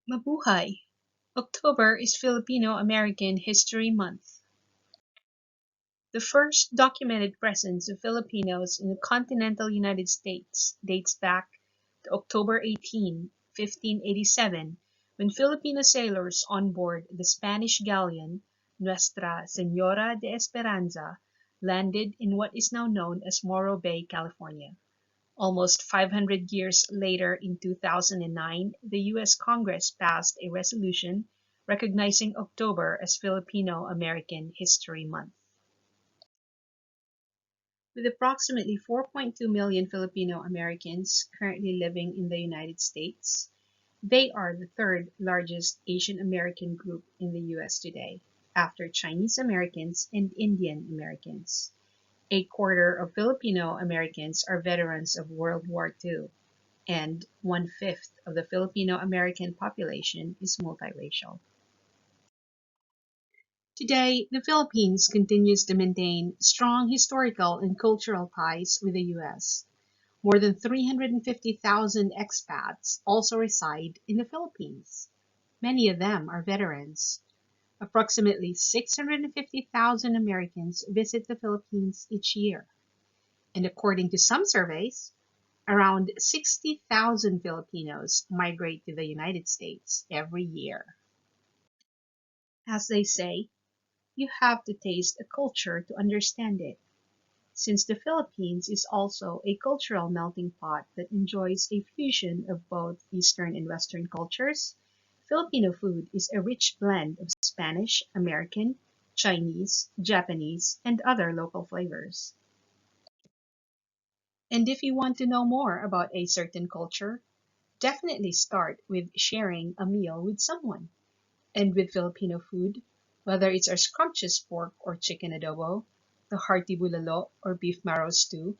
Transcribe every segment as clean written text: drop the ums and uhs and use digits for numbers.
Mabuhay! October is Filipino-American History Month. The first documented presence of Filipinos in the continental United States dates back to October 18, 1587, when Filipino sailors on board the Spanish galleon Nuestra Señora de Esperanza landed in what is now known as Morro Bay, California. Almost 500 years later, in 2009, the U.S. Congress passed a resolution recognizing October as Filipino-American History Month. With approximately 4.2 million Filipino Americans currently living in the United States, they are the third largest Asian American group in the U.S. today, after Chinese Americans and Indian Americans. A quarter of Filipino Americans are veterans of World War II, and one-fifth of the Filipino American population is multiracial. Today, the Philippines continues to maintain strong historical and cultural ties with the U.S. More than 350,000 expats also reside in the Philippines. Many of them are veterans. Approximately 650,000 Americans visit the Philippines each year. And according to some surveys, around 60,000 Filipinos migrate to the United States every year. As they say, you have to taste a culture to understand it. Since the Philippines is also a cultural melting pot that enjoys a fusion of both Eastern and Western cultures, Filipino food is a rich blend of Spanish, American, Chinese, Japanese, and other local flavors. And if you want to know more about a certain culture, definitely start with sharing a meal with someone. And with Filipino food, whether it's our scrumptious pork or chicken adobo, the hearty bulalo or beef marrow stew,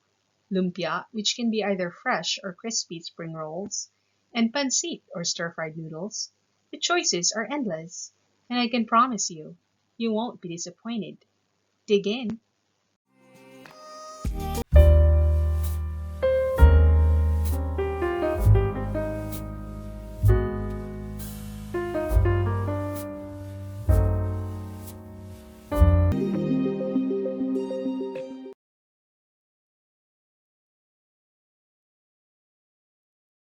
lumpia, which can be either fresh or crispy spring rolls, and pansit or stir-fried noodles, the choices are endless. And I can promise you, you won't be disappointed. Dig in!